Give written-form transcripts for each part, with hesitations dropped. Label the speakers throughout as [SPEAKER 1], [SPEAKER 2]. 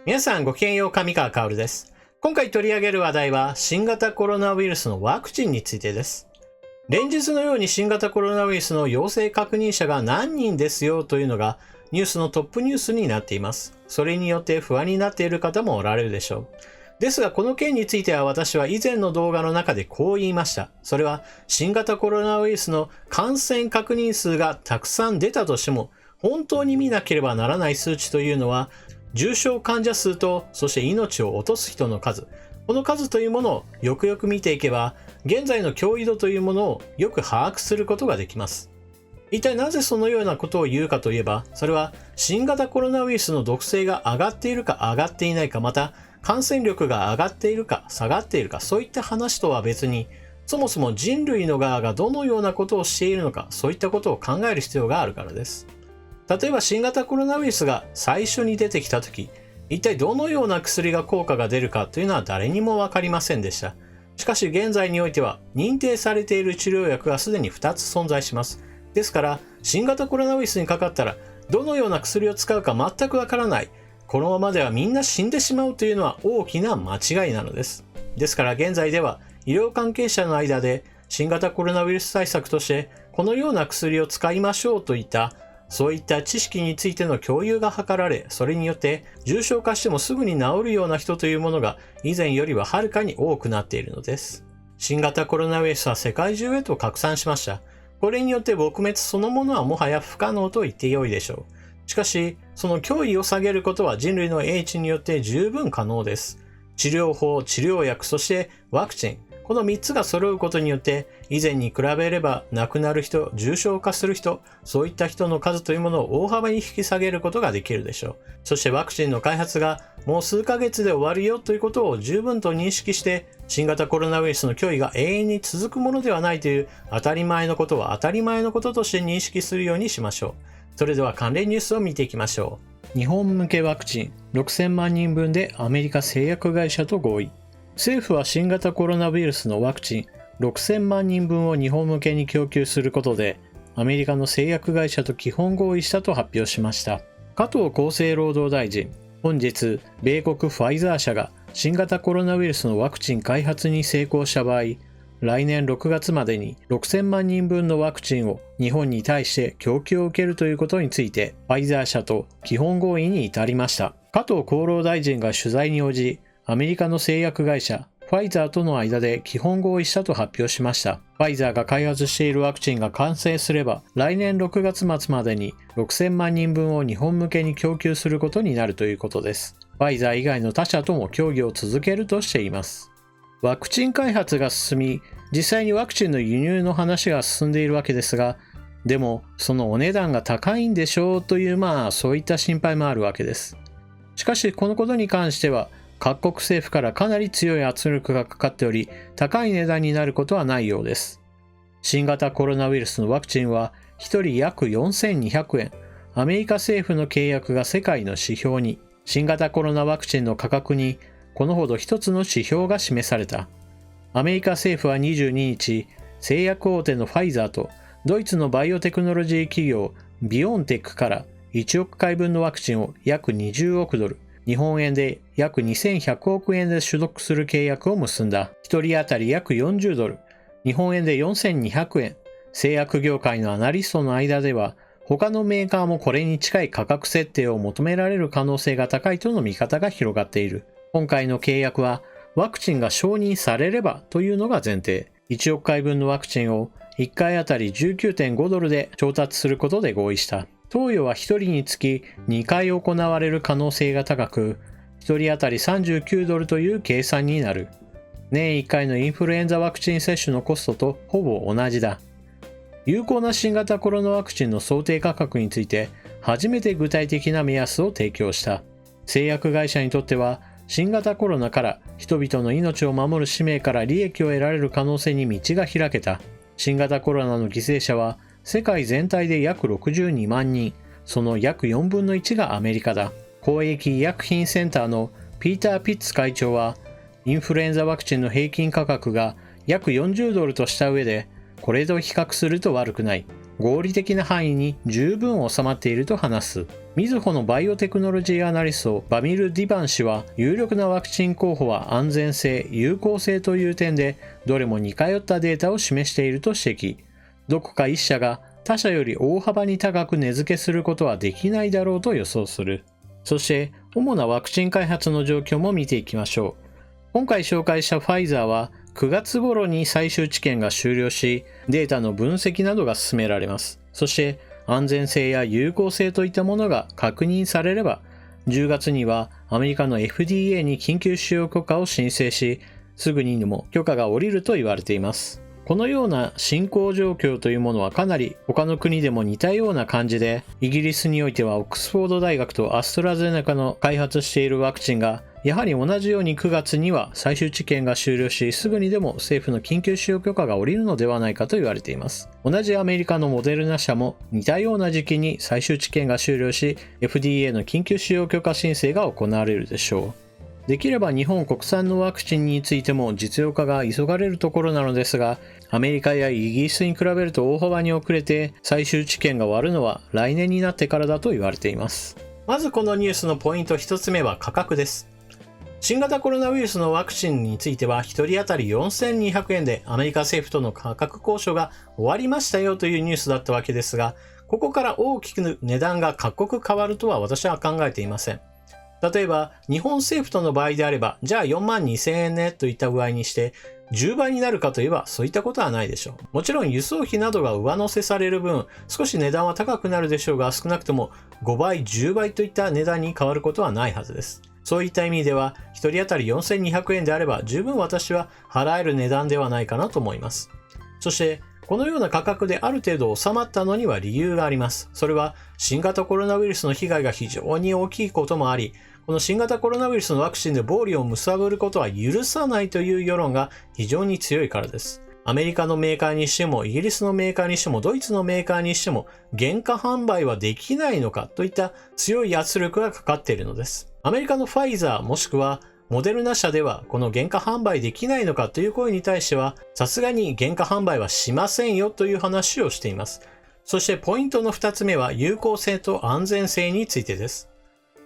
[SPEAKER 1] 皆さんごきげんよう、上川薫です。今回取り上げる話題は新型コロナウイルスのワクチンについてです。連日のように新型コロナウイルスの陽性確認者が何人ですよというのがニュースのトップニュースになっています。それによって不安になっている方もおられるでしょう。ですがこの件については私は以前の動画の中でこう言いました。それは新型コロナウイルスの感染確認数がたくさん出たとしても本当に見なければならない数値というのは重症患者数とそして命を落とす人の数、この数というものをよくよく見ていけば現在の脅威度というものをよく把握することができます。一体なぜそのようなことを言うかといえば、それは新型コロナウイルスの毒性が上がっているか上がっていないか、また感染力が上がっているか下がっているか、そういった話とは別に、そもそも人類の側がどのようなことをしているのか、そういったことを考える必要があるからです。例えば新型コロナウイルスが最初に出てきた時、一体どのような薬が効果が出るかというのは誰にも分かりませんでした。しかし現在においては認定されている治療薬がすでに2つ存在します。ですから新型コロナウイルスにかかったらどのような薬を使うか全くわからない。このままではみんな死んでしまうというのは大きな間違いなのです。ですから現在では医療関係者の間で新型コロナウイルス対策としてこのような薬を使いましょうといったそういった知識についての共有が図られ、それによって重症化してもすぐに治るような人というものが以前よりははるかに多くなっているのです。新型コロナウイルスは世界中へと拡散しました。これによって撲滅そのものはもはや不可能と言ってよいでしょう。しかし、その脅威を下げることは人類の英知によって十分可能です。治療法、治療薬、そしてワクチン。この3つが揃うことによって以前に比べれば亡くなる人、重症化する人、そういった人の数というものを大幅に引き下げることができるでしょう。そしてワクチンの開発がもう数ヶ月で終わるよということを十分と認識して新型コロナウイルスの脅威が永遠に続くものではないという当たり前のことは当たり前のこととして認識するようにしましょう。それでは関連ニュースを見ていきましょう。日本向けワクチン6000万人分でアメリカ製薬会社と合意。政府は新型コロナウイルスのワクチン6000万人分を日本向けに供給することでアメリカの製薬会社と基本合意したと発表しました。加藤厚生労働大臣、本日米国ファイザー社が新型コロナウイルスのワクチン開発に成功した場合、来年6月までに6000万人分のワクチンを日本に対して供給を受けるということについてファイザー社と基本合意に至りました。加藤厚労大臣が取材に応じ、アメリカの製薬会社ファイザーとの間で基本合意したと発表しました。ファイザーが開発しているワクチンが完成すれば来年6月末までに6000万人分を日本向けに供給することになるということです。ファイザー以外の他社とも協議を続けるとしています。ワクチン開発が進み、実際にワクチンの輸入の話が進んでいるわけですが、でもそのお値段が高いんでしょうというそういった心配もあるわけです。しかしこのことに関しては各国政府からかなり強い圧力がかかっており、高い値段になることはないようです。新型コロナウイルスのワクチンは1人約4200円。アメリカ政府の契約が世界の指標に、新型コロナワクチンの価格にこのほど一つの指標が示された。アメリカ政府は22日、製薬大手のファイザーとドイツのバイオテクノロジー企業ビオンテックから1億回分のワクチンを約20億ドル、日本円で約2100億円で取得する契約を結んだ。1人当たり約40ドル、日本円で4200円。製薬業界のアナリストの間では、他のメーカーもこれに近い価格設定を求められる可能性が高いとの見方が広がっている。今回の契約は、ワクチンが承認されればというのが前提。1億回分のワクチンを1回あたり 19.5 ドルで調達することで合意した。投与は1人につき2回行われる可能性が高く、1人当たり39ドルという計算になる。年1回のインフルエンザワクチン接種のコストとほぼ同じだ。有効な新型コロナワクチンの想定価格について初めて具体的な目安を提供した。製薬会社にとっては新型コロナから人々の命を守る使命から利益を得られる可能性に道が開けた。新型コロナの犠牲者は世界全体で約62万人、その約4分の1がアメリカだ。公益医薬品センターのピーター・ピッツ会長は、インフルエンザワクチンの平均価格が約40ドルとした上で、これと比較すると悪くない。合理的な範囲に十分収まっていると話す。みずほのバイオテクノロジーアナリストバミル・ディバン氏は、有力なワクチン候補は安全性、有効性という点でどれも似通ったデータを示していると指摘。どこか一社が他社より大幅に高く値付けすることはできないだろうと予想する。そして主なワクチン開発の状況も見ていきましょう。今回紹介したファイザーは9月頃に最終治験が終了し、データの分析などが進められます。そして安全性や有効性といったものが確認されれば、10月にはアメリカの FDA に緊急使用許可を申請し、すぐにでも許可が下りると言われています。このような進行状況というものはかなり他の国でも似たような感じで、イギリスにおいてはオックスフォード大学とアストラゼネカの開発しているワクチンがやはり同じように9月には最終治験が終了し、すぐにでも政府の緊急使用許可が下りるのではないかと言われています。同じアメリカのモデルナ社も似たような時期に最終治験が終了し、FDA の緊急使用許可申請が行われるでしょう。できれば日本国産のワクチンについても実用化が急がれるところなのですが、アメリカやイギリスに比べると大幅に遅れて最終治験が終わるのは来年になってからだと言われています。まずこのニュースのポイント1つ目は価格です。新型コロナウイルスのワクチンについては1人当たり4200円でアメリカ政府との価格交渉が終わりましたよというニュースだったわけですが、ここから大きく値段が各国変わるとは私は考えていません。例えば日本政府との場合であれば、じゃあ4万2000円ねといった具合にして10倍になるかといえばそういったことはないでしょう。もちろん輸送費などが上乗せされる分少し値段は高くなるでしょうが、少なくとも5倍10倍といった値段に変わることはないはずです。そういった意味では1人当たり4200円であれば十分私は払える値段ではないかなと思います。そしてこのような価格である程度収まったのには理由があります。それは新型コロナウイルスの被害が非常に大きいこともあり、この新型コロナウイルスのワクチンで暴利を貪ることは許さないという世論が非常に強いからです。アメリカのメーカーにしても、イギリスのメーカーにしても、ドイツのメーカーにしても、原価販売はできないのかといった強い圧力がかかっているのです。アメリカのファイザーもしくはモデルナ社ではこの原価販売できないのかという声に対しては、さすがに原価販売はしませんよという話をしています。そしてポイントの2つ目は有効性と安全性についてです。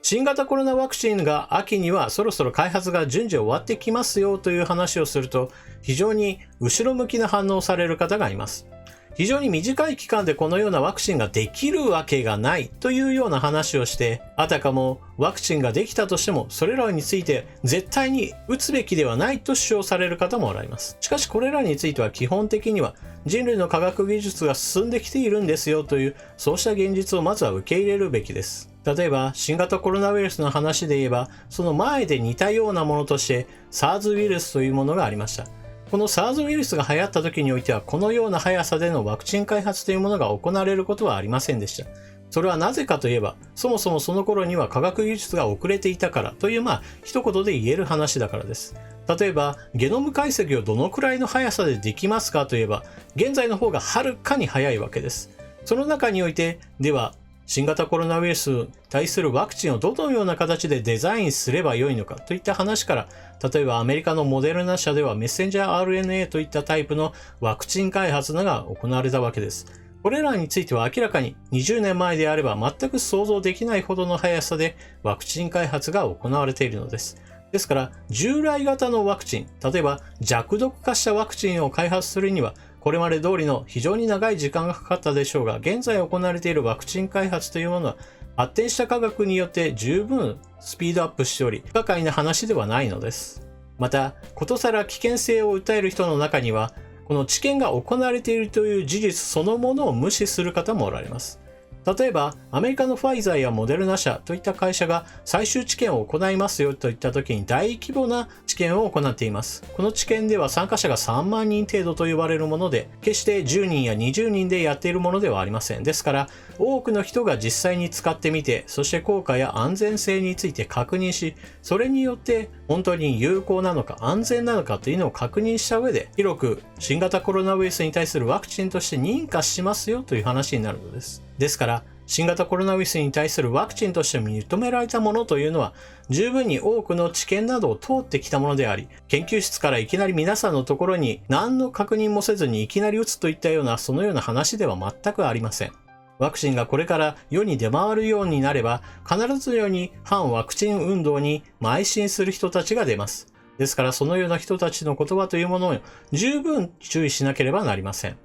[SPEAKER 1] 新型コロナワクチンが秋にはそろそろ開発が順次終わってきますよという話をすると、非常に後ろ向きな反応をされる方がいます。非常に短い期間でこのようなワクチンができるわけがないというような話をして、あたかもワクチンができたとしてもそれらについて絶対に打つべきではないと主張される方もおられます。しかしこれらについては基本的には人類の科学技術が進んできているんですよという、そうした現実をまずは受け入れるべきです。例えば新型コロナウイルスの話で言えば、その前で似たようなものとして SARS ウイルスというものがありました。この SARS ウイルスが流行った時においては、このような速さでのワクチン開発というものが行われることはありませんでした。それはなぜかといえば、そもそもその頃には科学技術が遅れていたからという、一言で言える話だからです。例えばゲノム解析をどのくらいの速さでできますかといえば、現在の方がはるかに速いわけです。その中においてでは、新型コロナウイルスに対するワクチンをどのような形でデザインすればよいのかといった話から、例えばアメリカのモデルナ社ではメッセンジャー RNA といったタイプのワクチン開発が行われたわけです。これらについては明らかに20年前であれば全く想像できないほどの速さでワクチン開発が行われているのです。ですから従来型のワクチン、例えば弱毒化したワクチンを開発するにはこれまで通りの非常に長い時間がかかったでしょうが、現在行われているワクチン開発というものは発展した科学によって十分スピードアップしており、不可解な話ではないのです。また、ことさら危険性を訴える人の中には、この治験が行われているという事実そのものを無視する方もおられます。例えば、アメリカのファイザーやモデルナ社といった会社が最終治験を行いますよといった時に大規模な治験を行っています。この治験では参加者が3万人程度と呼ばれるもので、決して10人や20人でやっているものではありません。ですから、多くの人が実際に使ってみて、そして効果や安全性について確認し、それによって本当に有効なのか安全なのかというのを確認した上で、広く新型コロナウイルスに対するワクチンとして認可しますよという話になるのです。ですから、新型コロナウイルスに対するワクチンとして認められたものというのは、十分に多くの治験などを通ってきたものであり、研究室からいきなり皆さんのところに何の確認もせずにいきなり打つといったような、そのような話では全くありません。ワクチンがこれから世に出回るようになれば、必ずように反ワクチン運動に邁進する人たちが出ます。ですからそのような人たちの言葉というものを十分注意しなければなりません。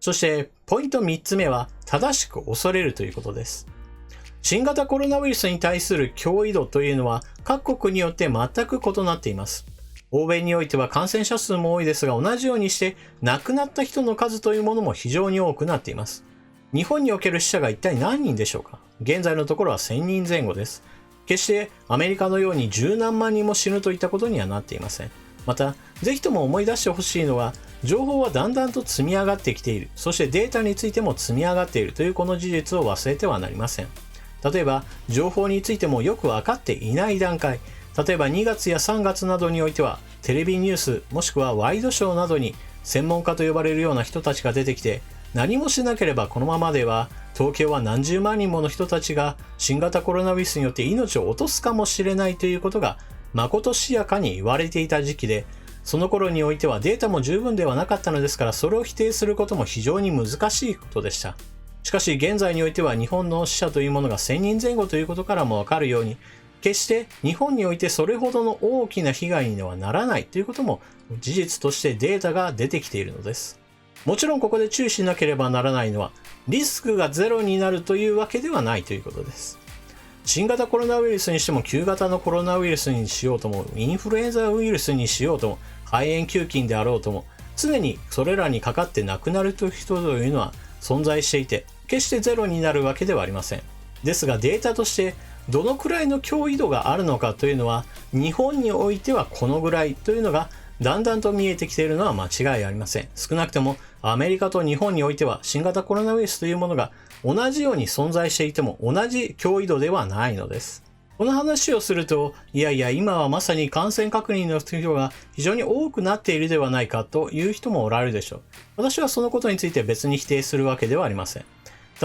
[SPEAKER 1] そしてポイント3つ目は、正しく恐れるということです。新型コロナウイルスに対する脅威度というのは各国によって全く異なっています。欧米においては感染者数も多いですが、同じようにして亡くなった人の数というものも非常に多くなっています。日本における死者が一体何人でしょうか。現在のところは1000人前後です。決してアメリカのように十何万人も死ぬといったことにはなっていません。また、ぜひとも思い出してほしいのは、情報はだんだんと積み上がってきている。そしてデータについても積み上がっているというこの事実を忘れてはなりません。例えば、情報についてもよく分かっていない段階。例えば2月や3月などにおいては、テレビニュースもしくはワイドショーなどに専門家と呼ばれるような人たちが出てきて、何もしなければこのままでは東京は何十万人もの人たちが新型コロナウイルスによって命を落とすかもしれないということがまことしやかに言われていた時期で、その頃においてはデータも十分ではなかったのですから、それを否定することも非常に難しいことでした。しかし現在においては日本の死者というものが1000人前後ということからもわかるように、決して日本においてそれほどの大きな被害にはならないということも事実としてデータが出てきているのです。もちろんここで注意しなければならないのは、リスクがゼロになるというわけではないということです。新型コロナウイルスにしても旧型のコロナウイルスにしようとも、インフルエンザウイルスにしようとも、肺炎球菌であろうとも、常にそれらにかかって亡くなるという人というのは存在していて、決してゼロになるわけではありません。ですがデータとしてどのくらいの脅威度があるのかというのは、日本においてはこのぐらいというのがだんだんと見えてきているのは間違いありません。少なくともアメリカと日本においては新型コロナウイルスというものが同じように存在していても同じ脅威度ではないのです。この話をすると、いやいや今はまさに感染確認の人が非常に多くなっているではないかという人もおられるでしょう。私はそのことについて別に否定するわけではありません。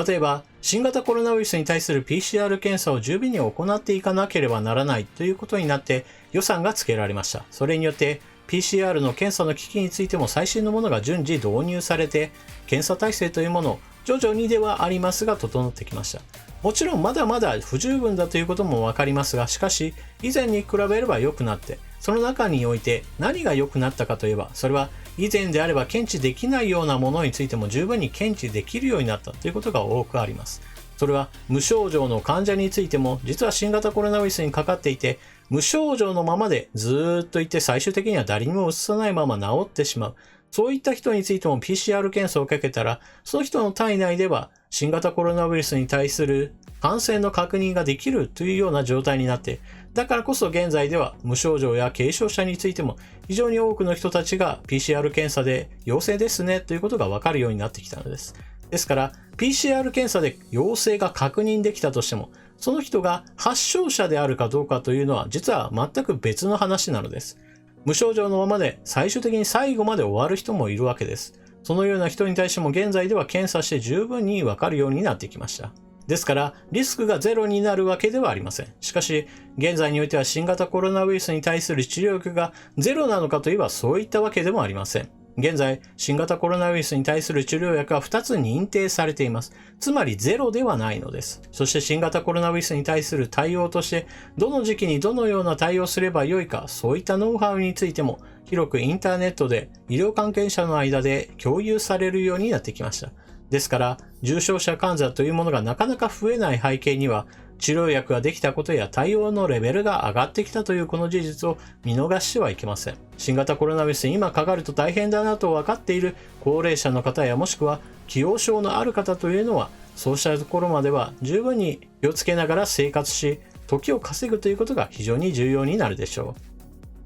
[SPEAKER 1] 例えば、新型コロナウイルスに対する PCR 検査を十分に行っていかなければならないということになって予算がつけられました。それによって PCR の検査の機器についても最新のものが順次導入されて、検査体制というものを徐々にではありますが整ってきました。もちろんまだまだ不十分だということもわかりますが、しかし以前に比べれば良くなって、その中において何が良くなったかといえば、それは以前であれば検知できないようなものについても十分に検知できるようになったということが多くあります。それは無症状の患者についても、実は新型コロナウイルスにかかっていて、無症状のままでずーっといて最終的には誰にも移さないまま治ってしまう。そういった人についても PCR 検査をかけたら、その人の体内では新型コロナウイルスに対する感染の確認ができるというような状態になって、だからこそ現在では無症状や軽症者についても非常に多くの人たちが PCR 検査で陽性ですねということがわかるようになってきたのです。ですから PCR 検査で陽性が確認できたとしても、その人が発症者であるかどうかというのは実は全く別の話なのです。無症状のままで最終的に最後まで終わる人もいるわけです。そのような人に対しても現在では検査して十分にわかるようになってきました。ですからリスクがゼロになるわけではありません。しかし現在においては新型コロナウイルスに対する治療薬がゼロなのかといえばそういったわけでもありません。現在新型コロナウイルスに対する治療薬は2つ認定されています。つまりゼロではないのです。そして新型コロナウイルスに対する対応としてどの時期にどのような対応すればよいか、そういったノウハウについても広くインターネットで医療関係者の間で共有されるようになってきました。ですから重症者患者というものがなかなか増えない背景には、治療薬ができたことや対応のレベルが上がってきたというこの事実を見逃してはいけません。新型コロナウイルスに今かかると大変だなと分かっている高齢者の方やもしくは既往症のある方というのは、そうしたところまでは十分に気をつけながら生活し、時を稼ぐということが非常に重要になるでしょう。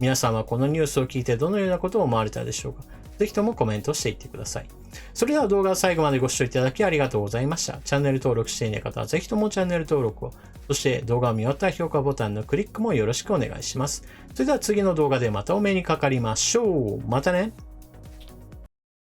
[SPEAKER 1] 皆さんはこのニュースを聞いてどのようなことを思われたでしょうか。ぜひともコメントしていってください。それでは動画を最後までご視聴いただきありがとうございました。チャンネル登録していない方はぜひともチャンネル登録を、そして動画を見終わったら評価ボタンのクリックもよろしくお願いします。それでは次の動画でまたお目にかかりましょう。またね。